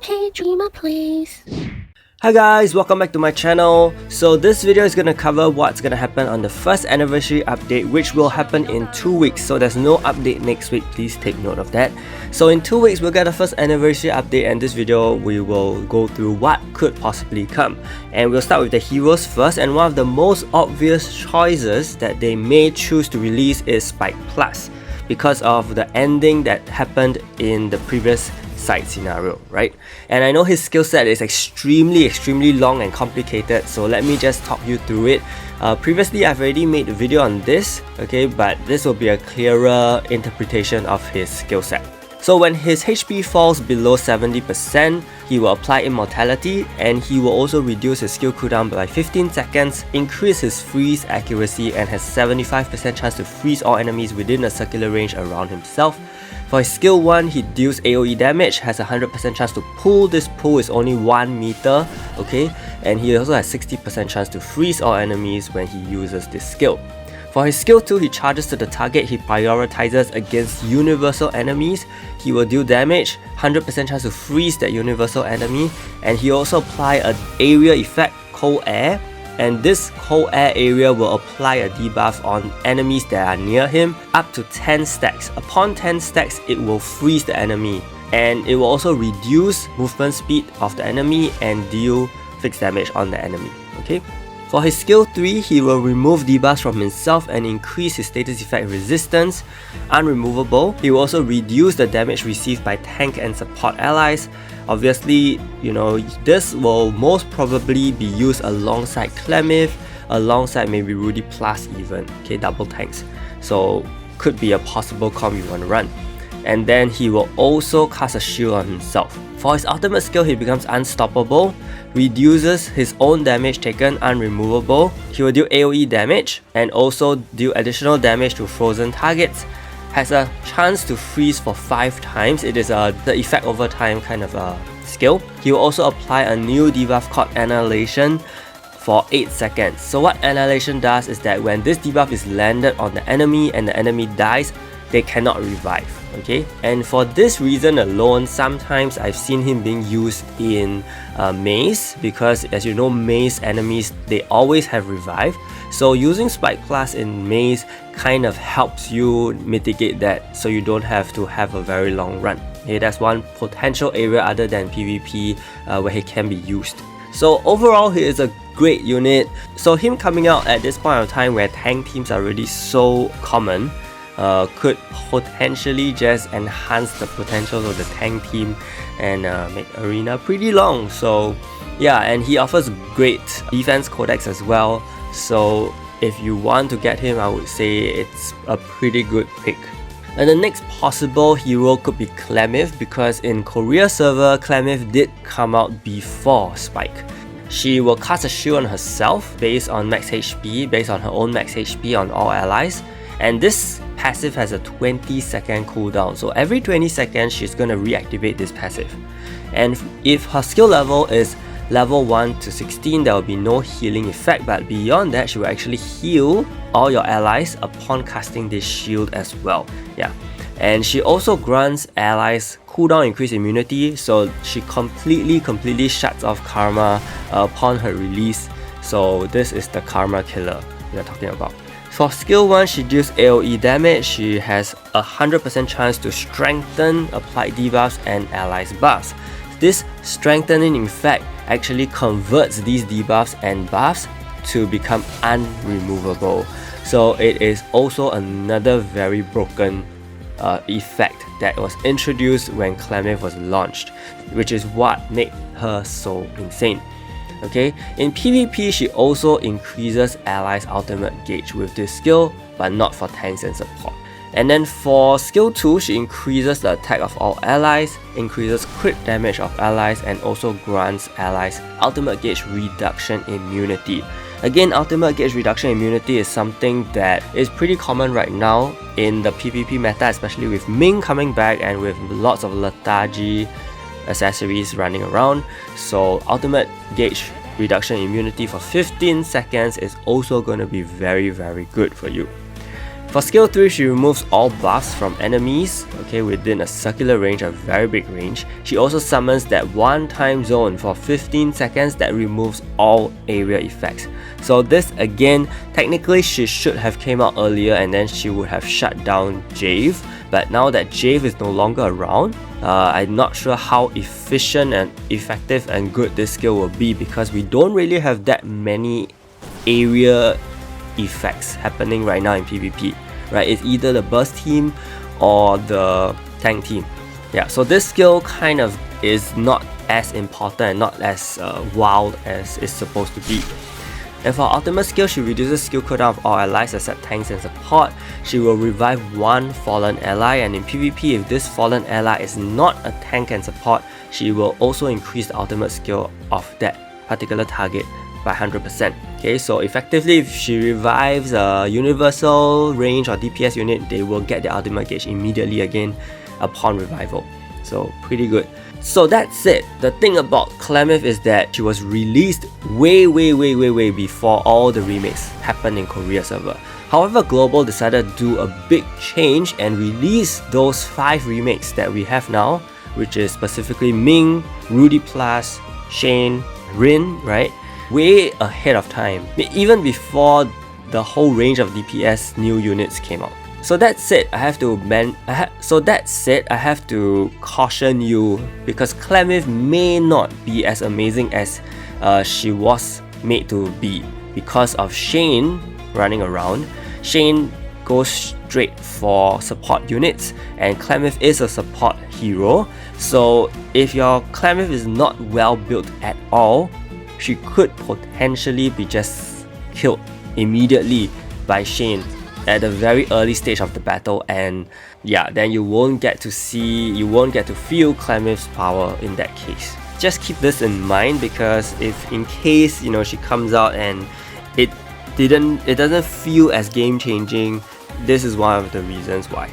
Okay, dreamer please. Hi guys, welcome back to my channel. So this video is gonna cover what's gonna happen on the first anniversary update, which will happen in 2 weeks. So there's no update next week, please take note of that. So in 2 weeks we'll get the first anniversary update, and this video we will go through what could possibly come. And we'll start with the heroes first, and one of the most obvious choices that they may choose to release is Spike Plus, because of the ending that happened in the previous side scenario, right? And I know his skill set is extremely long and complicated, so let me just talk you through it. Previously I've already made a video on this, okay, but this will be a clearer interpretation of his skill set. So when his HP falls below 70%, he will apply Immortality, and he will also reduce his skill cooldown by 15 seconds, increase his freeze accuracy, and has 75% chance to freeze all enemies within a circular range around himself. For his skill 1, he deals AoE damage, has a 100% chance to pull. This pull is only 1 meter, okay? And he also has 60% chance to freeze all enemies when he uses this skill. For his skill 2, he charges to the target he prioritizes against universal enemies. He will deal damage, 100% chance to freeze that universal enemy, and he also apply an area effect, Cold Air, and this Cold Air area will apply a debuff on enemies that are near him up to 10 stacks. Upon 10 stacks, it will freeze the enemy, and it will also reduce movement speed of the enemy and deal fixed damage on the enemy, okay? For his skill 3, he will remove debuffs from himself and increase his status effect resistance, unremovable. He will also reduce the damage received by tank and support allies. Obviously, you know, this will most probably be used alongside Clemyth, alongside maybe Rudy Plus even, okay, double tanks. So could be a possible comp you want to run. And then he will also cast a shield on himself. For his ultimate skill, he becomes unstoppable, reduces his own damage taken, unremovable. He will deal AoE damage and also deal additional damage to frozen targets. Has a chance to freeze for 5 times. It is the effect over time kind of a skill. He will also apply a new debuff called Annihilation for 8 seconds. So what Annihilation does is that when this debuff is landed on the enemy and the enemy dies, they cannot revive, okay? And for this reason alone, sometimes I've seen him being used in Maze, because as you know, Maze enemies, they always have revive. So using Spike Plus in Maze kind of helps you mitigate that, so you don't have to have a very long run. Okay, that's one potential area other than PvP where he can be used. So overall, he is a great unit. So him coming out at this point of time where tank teams are already so common, could potentially just enhance the potential of the tank team and make arena pretty long. So yeah, and he offers great defense codex as well. So if you want to get him, I would say it's a pretty good pick. And the next possible hero could be Clemyth, because in Korea server, Clemyth did come out before Spike. She will cast a shield on herself based on max HP, based on her own max HP on all allies. And this passive has a 20-second cooldown, so every 20 seconds she's going to reactivate this passive. And if her skill level is level 1 to 16, there will be no healing effect, but beyond that she will actually heal all your allies upon casting this shield as well. Yeah, and she also grants allies cooldown increase immunity, so she completely shuts off karma upon her release. So this is the karma killer we are talking about. For skill 1, she deals AoE damage. She has a 100% chance to strengthen applied debuffs and allies buffs. This strengthening effect actually converts these debuffs and buffs to become unremovable. So it is also another very broken effect that was introduced when Clemyth was launched, which is what made her so insane. Okay, in PvP, she also increases allies' ultimate gauge with this skill, but not for tanks and support. And then for skill 2, she increases the attack of all allies, increases crit damage of allies, and also grants allies ultimate gauge reduction immunity. Again, ultimate gauge reduction immunity is something that is pretty common right now in the PvP meta, especially with Ming coming back and with lots of lethargy accessories running around. So ultimate gauge reduction immunity for 15 seconds is also going to be very good for you. For skill 3, she removes all buffs from enemies, okay, within a circular range, a very big range. She also summons that one time zone for 15 seconds that removes all area effects. So this again, technically she should have came out earlier and then she would have shut down Jave, but now that Jave is no longer around, I'm not sure how efficient and effective and good this skill will be, because we don't really have that many area effects happening right now in PvP, right? It's either the burst team or the tank team. Yeah, so this skill kind of is not as important and not as wild as it's supposed to be. And for ultimate skill, she reduces skill cooldown of all allies except tanks and support. She will revive one fallen ally, and in PvP, if this fallen ally is not a tank and support, she will also increase the ultimate skill of that particular target by 100%. Okay, so effectively, if she revives a universal range or DPS unit, they will get the ultimate gauge immediately again upon revival. So pretty good. So that's it. The thing about Clemyth is that she was released way before all the remakes happened in Korea server. However, Global decided to do a big change and release those 5 remakes that we have now, which is specifically Ming, Rudy Plus, Shane, Rin, right? Way ahead of time, even before the whole range of DPS new units came out. So that said, I have to caution you, because Clemyth may not be as amazing as she was made to be because of Shane running around. Shane goes straight for support units, and Clemyth is a support hero. So if your Clemyth is not well built at all, she could potentially be just killed immediately by Shane at the very early stage of the battle, and yeah, then you won't get to feel Clemyth's power in that case. Just keep this in mind, because if in case she comes out and it doesn't feel as game changing, this is one of the reasons why.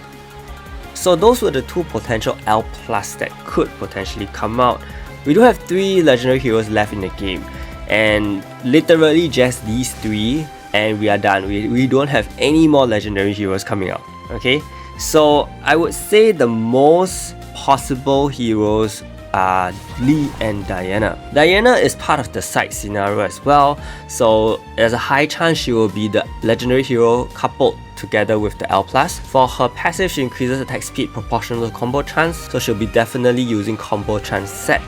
So those were the 2 potential L+ that could potentially come out. We do have 3 legendary heroes left in the game, and literally just these 3 and we are done. We don't have any more legendary heroes coming out. Okay, so I would say the most possible heroes are Lee and Diana. Diana is part of the side scenario as well, so there's a high chance she will be the legendary hero coupled together with the L+. For her passive, she increases attack speed proportional to combo chance, so she'll be definitely using combo chance set.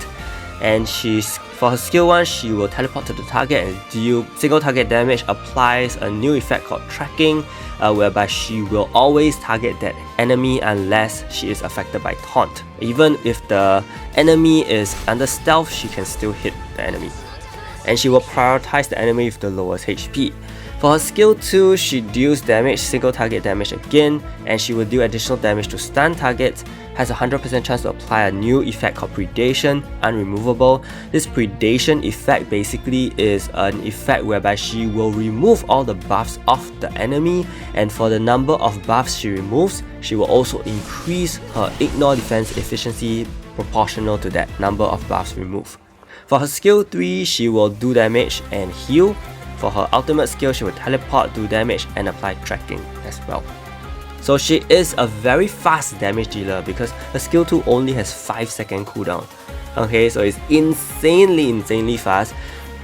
And for her skill 1, she will teleport to the target and deal single target damage, applies a new effect called tracking, whereby she will always target that enemy unless she is affected by taunt. Even if the enemy is under stealth, she can still hit the enemy. And she will prioritize the enemy with the lowest HP. For her skill 2, she deals damage, single target damage again, and she will deal additional damage to stun targets, has a 100% chance to apply a new effect called Predation, unremovable. This Predation effect basically is an effect whereby she will remove all the buffs of the enemy, and for the number of buffs she removes, she will also increase her ignore defense efficiency proportional to that number of buffs removed. For her skill 3, she will do damage and heal. For her ultimate skill, she will teleport, do damage, and apply tracking as well. So she is a very fast damage dealer because her skill 2 only has 5-second cooldown. Okay, so it's insanely fast.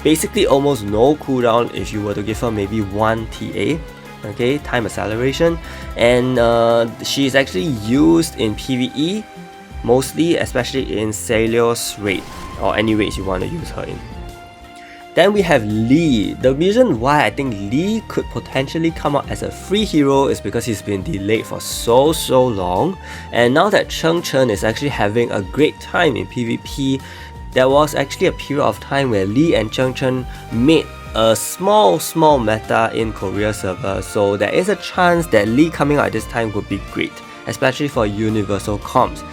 Basically almost no cooldown if you were to give her maybe 1 TA. Okay, time acceleration. And she is actually used in PvE mostly, especially in Celios raid or any raids you want to use her in. Then we have Lee. The reason why I think Lee could potentially come out as a free hero is because he's been delayed for so long, and now that Cheng Chen is actually having a great time in PvP, there was actually a period of time where Lee and Cheng Chen made a small meta in Korea server, so there is a chance that Lee coming out at this time would be great, especially for universal comps.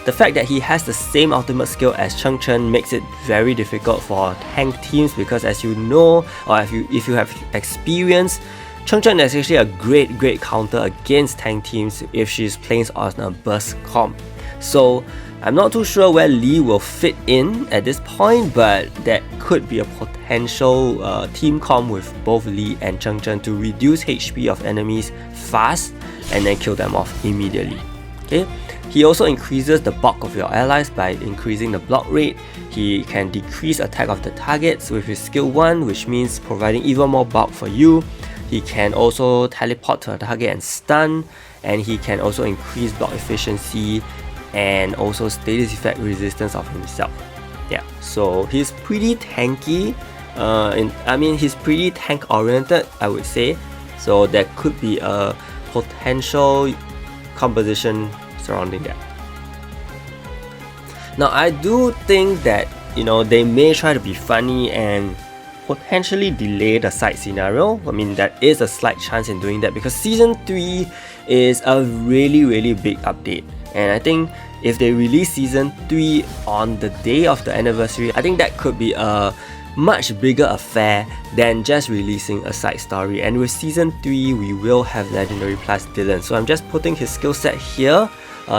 The fact that he has the same ultimate skill as Cheng Chen makes it very difficult for tank teams, because as you know, or if you have experience, Cheng Chen is actually a great counter against tank teams if she's playing on a burst comp. So I'm not too sure where Lee will fit in at this point, but that could be a potential team comp with both Lee and Cheng Cheng to reduce HP of enemies fast and then kill them off immediately. Okay. He also increases the bulk of your allies by increasing the block rate. He can decrease attack of the targets with his skill 1, which means providing even more bulk for you. He can also teleport to a target and stun, and he can also increase block efficiency and also status effect resistance of himself. Yeah, so he's pretty tanky. He's pretty tank oriented, I would say. So there could be a potential composition surrounding that. Now I do think that they may try to be funny and potentially delay the side scenario. I mean, there is a slight chance in doing that because Season 3 is a really big update, and I think if they release Season 3 on the day of the anniversary, I think that could be a much bigger affair than just releasing a side story. And with Season 3 we will have Legendary Plus Dylan, so I'm just putting his skill set here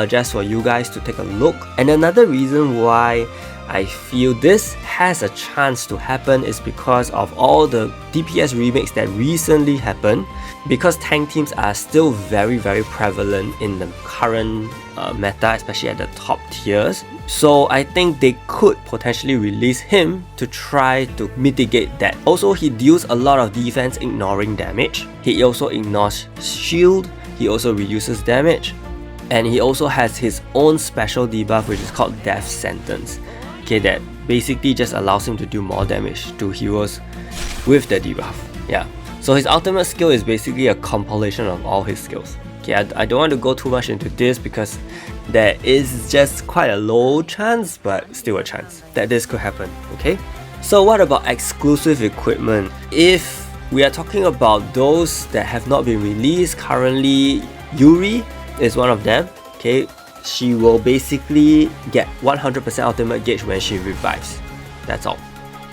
just for you guys to take a look. And another reason why I feel this has a chance to happen is because of all the DPS remakes that recently happened, because tank teams are still very prevalent in the current meta, especially at the top tiers. So I think they could potentially release him to try to mitigate that. Also, he deals a lot of defense ignoring damage. He also ignores shield, he also reduces damage, and he also has his own special debuff which is called Death Sentence. Okay, that basically just allows him to do more damage to heroes with the debuff. Yeah, so his ultimate skill is basically a compilation of all his skills. Okay, I don't want to go too much into this because there is just quite a low chance, but still a chance that this could happen. Okay, so what about exclusive equipment? If we are talking about those that have not been released currently, Yuri is one of them. Okay, she will basically get 100% ultimate gauge when she revives. That's all.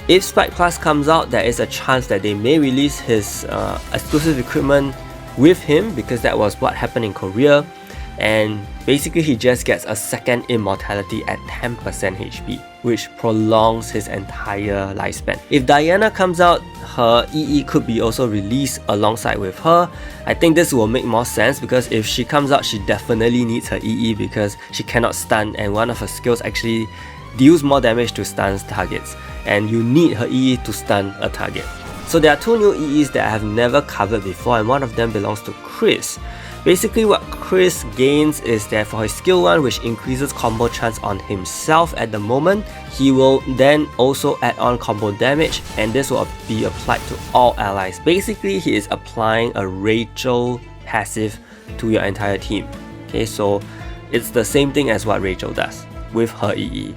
If Spike Plus comes out, there is a chance that they may release his exclusive equipment with him, because that was what happened in Korea, and basically he just gets a second immortality at 10% HP, which prolongs his entire lifespan. If Diana comes out, her EE could be also released alongside with her. I think this will make more sense because if she comes out, she definitely needs her EE because she cannot stun, and one of her skills actually deals more damage to stun targets, and you need her EE to stun a target. So there are two new EEs that I have never covered before, and one of them belongs to Chris. Basically what Chris gains is that for his skill 1, which increases combo chance on himself at the moment, he will then also add on combo damage, and this will be applied to all allies. Basically he is applying a Rachel passive to your entire team. Okay, so it's the same thing as what Rachel does with her EE.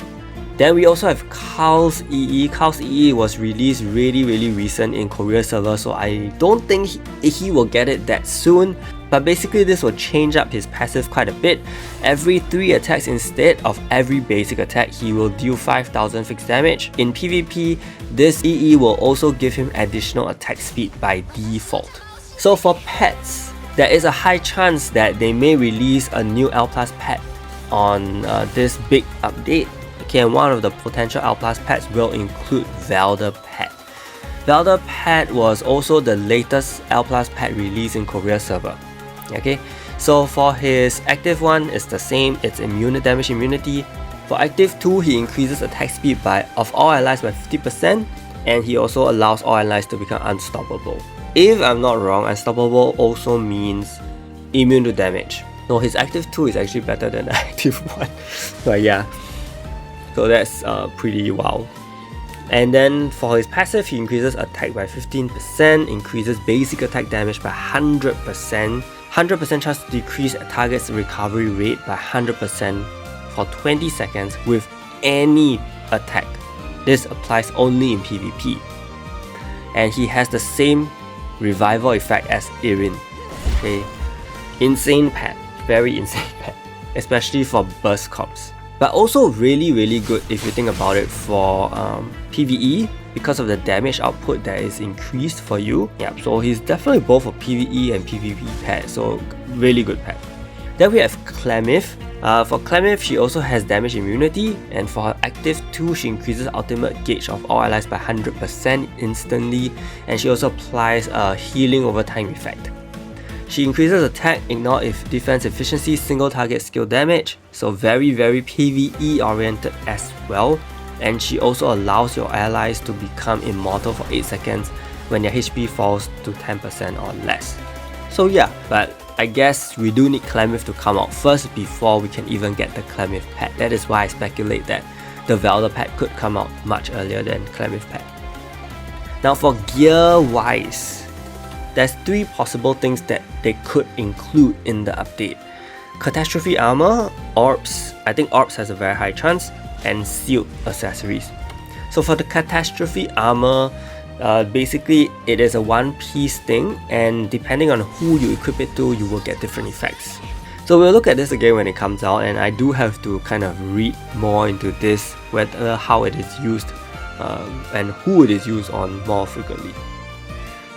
Then we also have Carl's EE. Carl's EE was released really recent in Korea server, so I don't think he will get it that soon. But basically this will change up his passive quite a bit. Every 3 attacks instead of every basic attack, he will deal 5000 fixed damage. In PvP, this EE will also give him additional attack speed by default. So for pets, there is a high chance that they may release a new L+ pet on this big update. Okay, and one of the potential L+ pets will include Velda Pet. Velda Pet was also the latest L+ pet released in Korea server. Okay, so for his active 1, it's the same, it's damage immunity. For active 2, he increases attack speed of all allies by 50%, and he also allows all allies to become unstoppable. If I'm not wrong, unstoppable also means immune to damage. No, his active 2 is actually better than the active 1. But yeah, so that's pretty wild. And then for his passive, he increases attack by 15%, increases basic attack damage by 100%, 100% chance to decrease a target's recovery rate by 100% for 20 seconds with any attack. This applies only in PvP. And he has the same revival effect as Irin. Okay, insane pet, very insane pet, especially for burst comps. But also really good if you think about it for PvE, because of the damage output that is increased for you. Yeah, so he's definitely both a PvE and PvP pet, so really good pet. Then we have Clemyth. For Clemyth, she also has damage immunity, and for her active 2, she increases ultimate gauge of all allies by 100% instantly, and she also applies a healing over time effect. She increases attack, ignore if defense efficiency, single target skill damage, so very PvE oriented as well. And she also allows your allies to become immortal for 8 seconds when their HP falls to 10% or less. So yeah, but I guess we do need Clemyth to come out first before we can even get the Clemyth pet. That is why I speculate that the Velda pet could come out much earlier than Clemyth pet. Now for gear wise, there's 3 possible things that they could include in the update. Catastrophe armor, orbs, I think orbs has a very high chance, and sealed accessories. So for the catastrophe armor, basically it is a one-piece thing, and depending on who you equip it to, you will get different effects. So we'll look at this again when it comes out, and I do have to kind of read more into this, whether how it is used and who it is used on more frequently.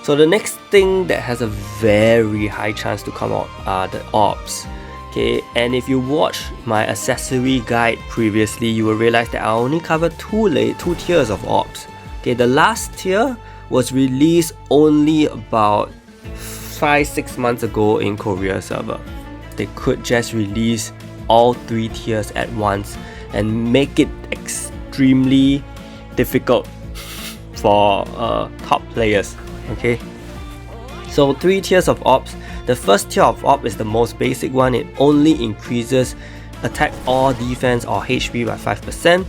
So the next thing that has a very high chance to come out are the orbs. Okay, and if you watch my accessory guide previously, you will realize that I only covered two tiers of orbs. Okay, the last tier was released only about 5-6 months ago in Korea server. They could just release all 3 tiers at once and make it extremely difficult for top players. Okay, so 3 tiers of orbs. The first tier of orb is the most basic one. It only increases attack or defense or HP by 5%.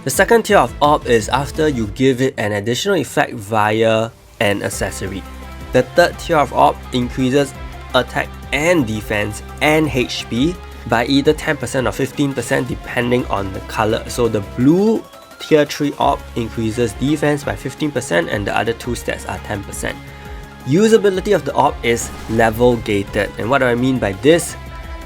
The second tier of orb is after you give it an additional effect via an accessory. The third tier of orb increases attack and defense and HP by either 10% or 15% depending on the color. So the blue tier 3 orb increases defense by 15% and the other 2 stats are 10%. Usability of the orb is level gated, and what do I mean by this?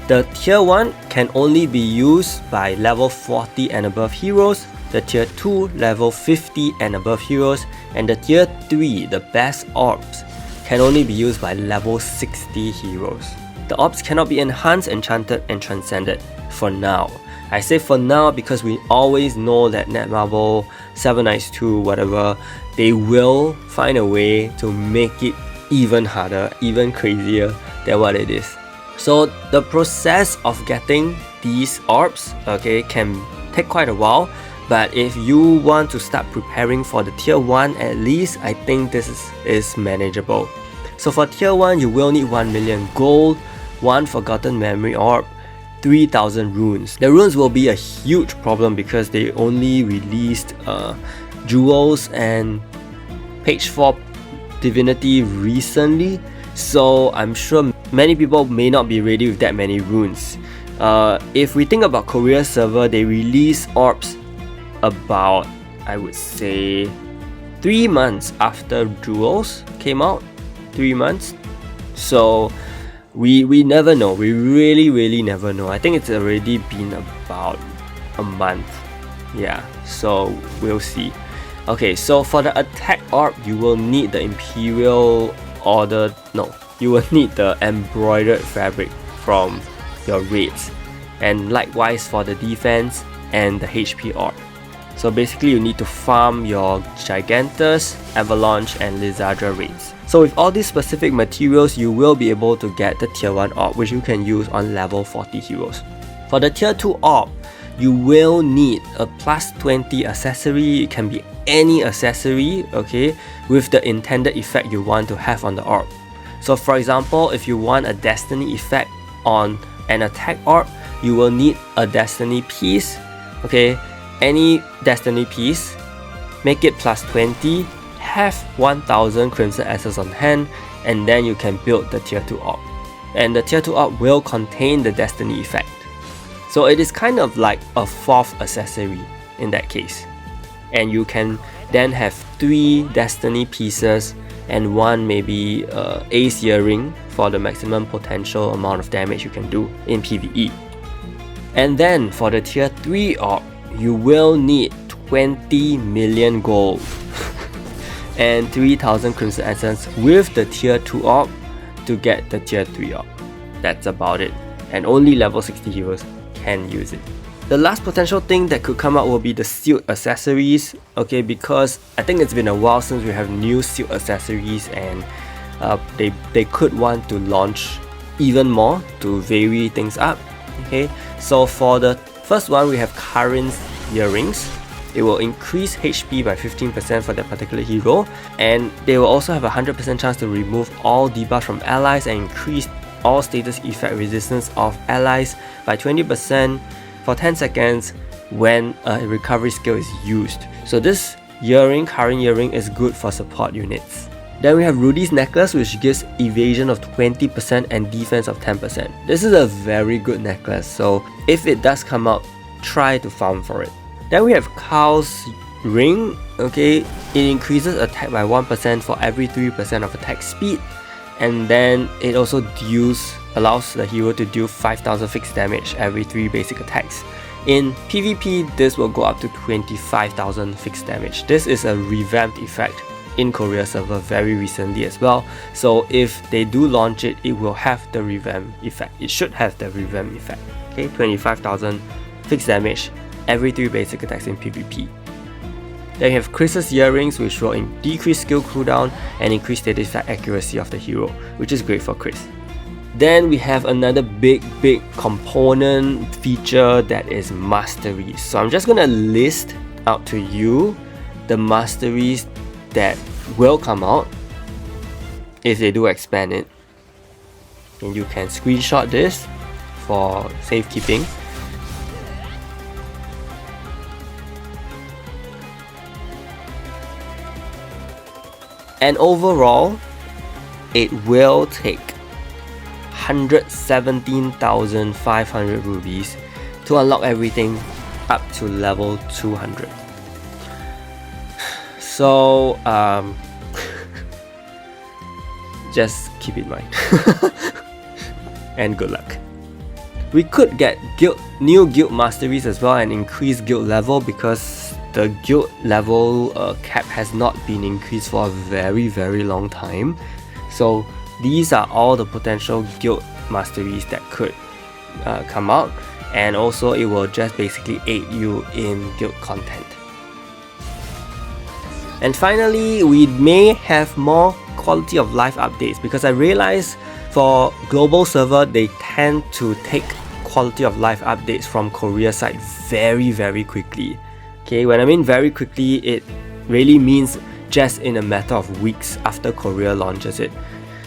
The tier 1 can only be used by level 40 and above heroes, the tier 2 level 50 and above heroes, and the tier 3, the best orbs, can only be used by level 60 heroes. The orbs cannot be enhanced, enchanted and transcended for now. I say for now because we always know that Netmarble, 7 Knights 2, whatever, they will find a way to make it even harder, even crazier than what it is. So the process of getting these orbs, okay, can take quite a while, but if you want to start preparing for the tier 1 at least, I think this is manageable. So for tier 1, you will need 1 million gold, 1 forgotten memory orb, 3,000 runes. The runes will be a huge problem because they only released jewels and page 4 divinity recently, so I'm sure many people may not be ready with that many runes. If we think about Korea server, they release orbs about, I would say, 3 months after jewels came out. 3 months. So we never know. We really never know. I think it's already been about a month. Yeah, so we'll see. Okay, so for the attack orb, you will need the Imperial Order. No, you will need the embroidered fabric from your raids, and likewise for the defense and the HP orb. So basically you need to farm your Gigantus, Avalanche and Lizardra raids. So with all these specific materials, you will be able to get the tier 1 orb, which you can use on level 40 heroes. For the tier 2 orb, you will need a plus 20 accessory. It can be any accessory, okay, with the intended effect you want to have on the orb. So for example, if you want a destiny effect on an attack orb, you will need a destiny piece, okay, any destiny piece, make it plus 20, have 1000 crimson essence on hand, and then you can build the tier 2 orb. And the tier 2 orb will contain the destiny effect. So it is kind of like a 4th accessory in that case. And you can then have 3 destiny pieces and 1 maybe ace earring for the maximum potential amount of damage you can do in PvE. And then for the tier 3 orb, you will need 20 million gold and 3000 crimson essence with the tier 2 orb to get the tier 3 orb. That's about it. And only level 60 heroes can use it. The last potential thing that could come out will be the sealed accessories, okay, because I think it's been a while since we have new sealed accessories, and they could want to launch even more to vary things up. Okay, so for the first one, we have Current's earrings. It will increase HP by 15% for that particular hero, and they will also have a 100% chance to remove all debuffs from allies and increase all status effect resistance of allies by 20% for 10 seconds when a recovery skill is used. So this current earring is good for support units. Then we have Rudy's necklace, which gives evasion of 20% and defense of 10%. This is a very good necklace, so if it does come out, try to farm for it. Then we have Carl's ring, okay, it increases attack by 1% for every 3% of attack speed, and then it also allows the hero to deal 5,000 fixed damage every 3 basic attacks. In PvP, this will go up to 25,000 fixed damage. This is a revamped effect in Korea server very recently as well, so if they do launch it, it will have the revamp effect. It should have the revamp effect. Okay, 25,000 fixed damage every 3 basic attacks in PvP. Then you have Chris's earrings, which will decrease skill cooldown and increase status effect accuracy of the hero, which is great for Chris. Then we have another big component feature that is Masteries. So I'm just gonna list out to you the Masteries that will come out if they do expand it. And you can screenshot this for safekeeping. And overall, it will take 117,500 rubies to unlock everything up to level 200. So, just keep it in mind. And good luck. We could get new guild masteries as well and increase guild level, because the guild level cap has not been increased for a very long time. So these are all the potential guild masteries that could come out, and also it will just basically aid you in guild content. And finally, we may have more quality of life updates, because I realize for global server they tend to take quality of life updates from Korea side very quickly. Okay, when I mean very quickly, it really means just in a matter of weeks after Korea launches it.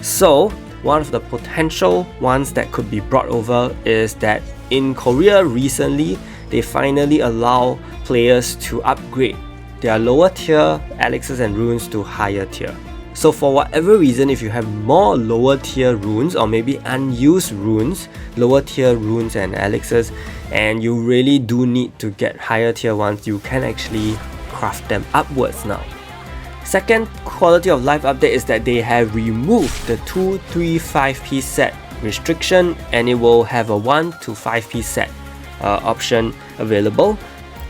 So one of the potential ones that could be brought over is that in Korea recently, they finally allow players to upgrade their lower tier elixirs and runes to higher tier. So for whatever reason, if you have more lower tier runes or maybe unused runes, lower tier runes and elixirs, and you really do need to get higher tier ones, you can actually craft them upwards now. Second quality of life update is that they have removed the 2, 3, 5 piece set restriction, and it will have a 1 to 5 piece set option available.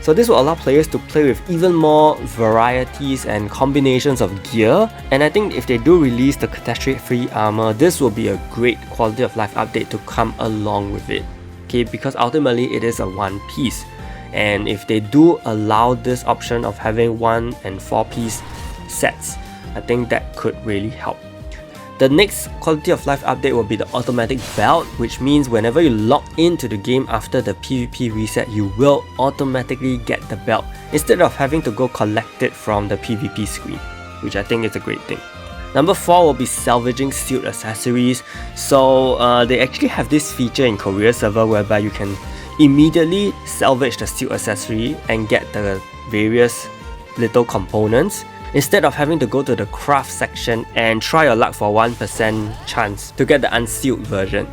So this will allow players to play with even more varieties and combinations of gear, and I think if they do release the catastrophe armor, this will be a great quality of life update to come along with it. Okay, because ultimately it is a one piece, and if they do allow this option of having 1 and 4 piece sets, I think that could really help. The next quality of life update will be the automatic belt, which means whenever you log into the game after the PvP reset, you will automatically get the belt instead of having to go collect it from the PvP screen, which I think is a great thing. Number 4 will be salvaging sealed accessories. So they actually have this feature in Korea server whereby you can immediately salvage the sealed accessory and get the various little components, instead of having to go to the craft section and try your luck for 1% chance to get the unsealed version.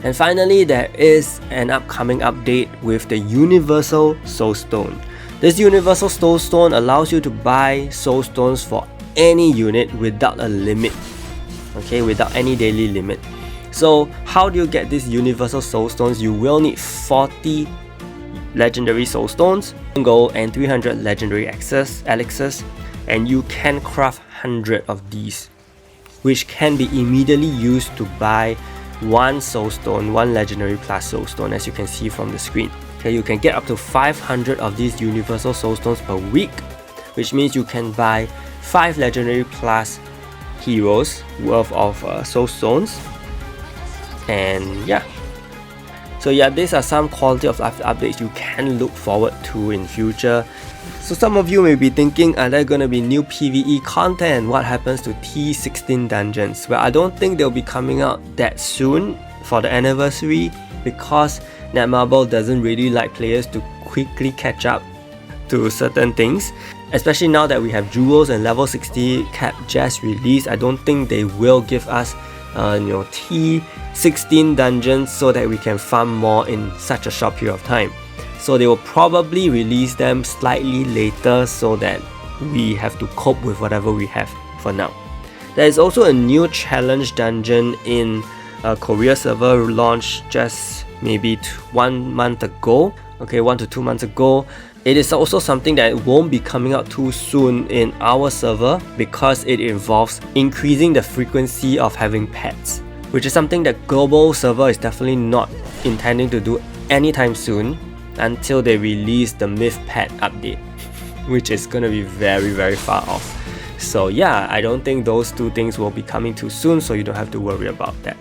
And finally, there is an upcoming update with the Universal Soul Stone. This Universal Soul Stone allows you to buy Soul Stones for any unit without a limit, okay, without any daily limit. So how do you get these Universal Soul Stones? You will need 40 legendary Soul Stones, gold, and 300 legendary elixirs, and you can craft 100 of these, which can be immediately used to buy 1 soul stone, 1 legendary plus soul stone, as you can see from the screen. Okay, you can get up to 500 of these universal soul stones per week, which means you can buy 5 legendary plus heroes worth of soul stones. And yeah, so yeah, these are some quality of life updates you can look forward to in future. So some of you may be thinking, are there going to be new PvE content? What happens to T16 dungeons? Well, I don't think they'll be coming out that soon for the anniversary, because Netmarble doesn't really like players to quickly catch up to certain things. Especially now that we have Jewels and level 60 cap just released, I don't think they will give us T16 dungeons so that we can farm more in such a short period of time. So they will probably release them slightly later so that we have to cope with whatever we have for now. There is also a new challenge dungeon in Korea server launched just maybe 1 month ago. Okay, 1 to 2 months ago. It is also something that won't be coming out too soon in our server because it involves increasing the frequency of having pets, which is something that global server is definitely not intending to do anytime soon until they release the Myth Pet update, which is gonna be very far off. So yeah, I don't think those two things will be coming too soon, so you don't have to worry about that.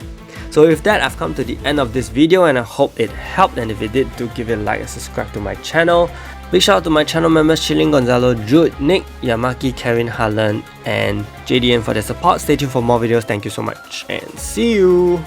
So with that, I've come to the end of this video and I hope it helped, and if it did, do give it a like and subscribe to my channel. Big shout out to my channel members Chilling Gonzalo, Jude, Nick, Yamaki, Karen, Harlan and JDN for their support. Stay tuned for more videos. Thank you so much and see you!